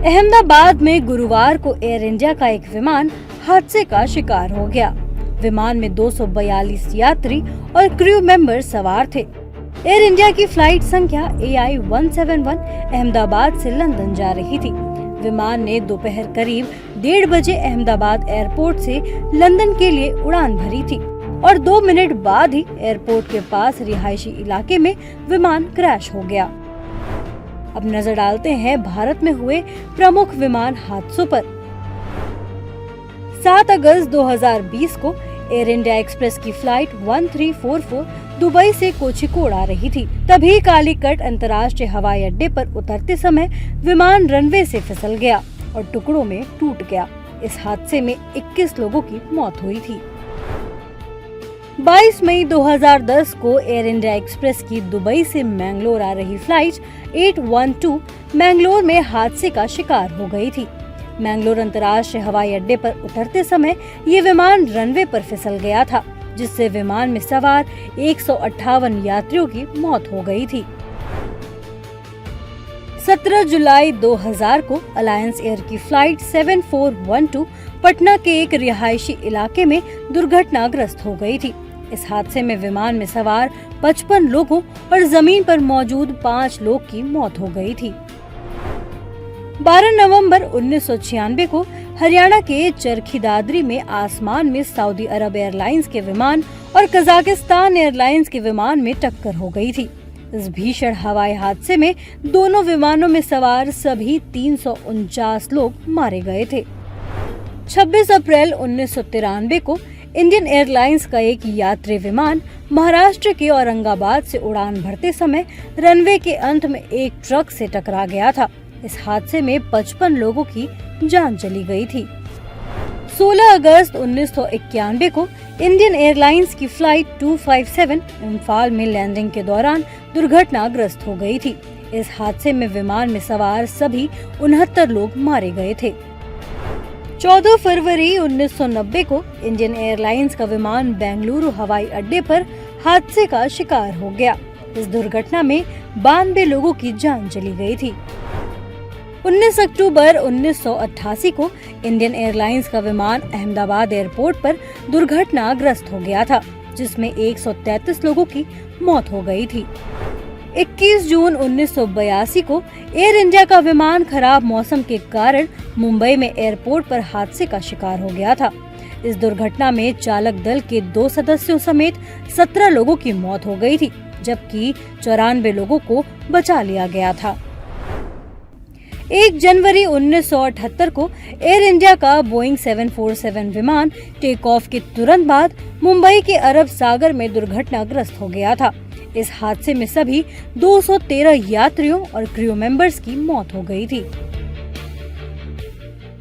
अहमदाबाद में गुरुवार को एयर इंडिया का एक विमान हादसे का शिकार हो गया। विमान में 242 यात्री और क्रू मेंबर सवार थे। एयर इंडिया की फ्लाइट संख्या AI-171 अहमदाबाद से लंदन जा रही थी। विमान ने दोपहर करीब 1:30 बजे अहमदाबाद एयरपोर्ट से लंदन के लिए उड़ान भरी थी और 2 मिनट बाद ही एयरपोर्ट के पास रिहायशी इलाके में विमान क्रैश हो गया। अब नजर डालते हैं भारत में हुए प्रमुख विमान हादसों पर। 7 अगस्त 2020 को एयर इंडिया एक्सप्रेस की फ्लाइट 1344 दुबई से कोझिकोड आ रही थी। तभी कालीकट अंतर्राष्ट्रीय हवाई अड्डे पर उतरते समय विमान रनवे से फिसल गया और टुकड़ों में टूट गया। इस हादसे में 21 लोगों की मौत हुई थी। 22 मई 2010 को एयर इंडिया एक्सप्रेस की दुबई से मैंगलोर आ रही फ्लाइट 812 मैंगलोर में हादसे का शिकार हो गई थी। मैंगलोर अंतर्राष्ट्रीय हवाई अड्डे पर उतरते समय ये विमान रनवे पर फिसल गया था, जिससे विमान में सवार 158 यात्रियों की मौत हो गई थी। 17 जुलाई 2000 को अलायंस एयर की फ्लाइट 7412 पटना के एक रिहायशी इलाके में दुर्घटनाग्रस्त हो गई थी। इस हादसे में विमान में सवार 55 लोगों और जमीन पर मौजूद 5 लोग की मौत हो गई थी। 12 नवंबर 1996 को हरियाणा के चरखी दादरी में आसमान में सऊदी अरब एयरलाइंस के विमान और कजाकिस्तान एयरलाइंस के विमान में टक्कर हो गई थी। इस भीषण हवाई हादसे में दोनों विमानों में सवार सभी 349 लोग मारे गए थे। 26 अप्रैल 1993 को इंडियन एयरलाइंस का एक यात्री विमान महाराष्ट्र के औरंगाबाद से उड़ान भरते समय रनवे के अंत में एक ट्रक से टकरा गया था। इस हादसे में 55 लोगों की जान चली गई थी। 16 अगस्त 1991 को इंडियन एयरलाइंस की फ्लाइट 257 इम्फाल में लैंडिंग के दौरान दुर्घटनाग्रस्त हो गई थी। इस हादसे में विमान में सवार सभी 69 लोग मारे गए थे। 14 फरवरी 1990 को इंडियन एयरलाइंस का विमान बेंगलुरु हवाई अड्डे पर हादसे का शिकार हो गया। इस दुर्घटना में 92 लोगों की जान चली गई थी। 19 अक्टूबर 1988 को इंडियन एयरलाइंस का विमान अहमदाबाद एयरपोर्ट पर दुर्घटनाग्रस्त हो गया था, जिसमें 133 लोगों की मौत हो गई थी। 21 जून 1982 को एयर इंडिया का विमान खराब मौसम के कारण मुंबई में एयरपोर्ट पर हादसे का शिकार हो गया था। इस दुर्घटना में चालक दल के 2 सदस्यों समेत 17 लोगों की मौत हो गई थी, जबकि 94 लोगों को बचा लिया गया था। 1 जनवरी 1978 को एयर इंडिया का बोइंग 747 विमान टेक ऑफ के तुरंत बाद मुंबई के अरब सागर में दुर्घटनाग्रस्त हो गया था। इस हादसे में सभी 213 यात्रियों और क्रू मेंबर्स की मौत हो गई थी।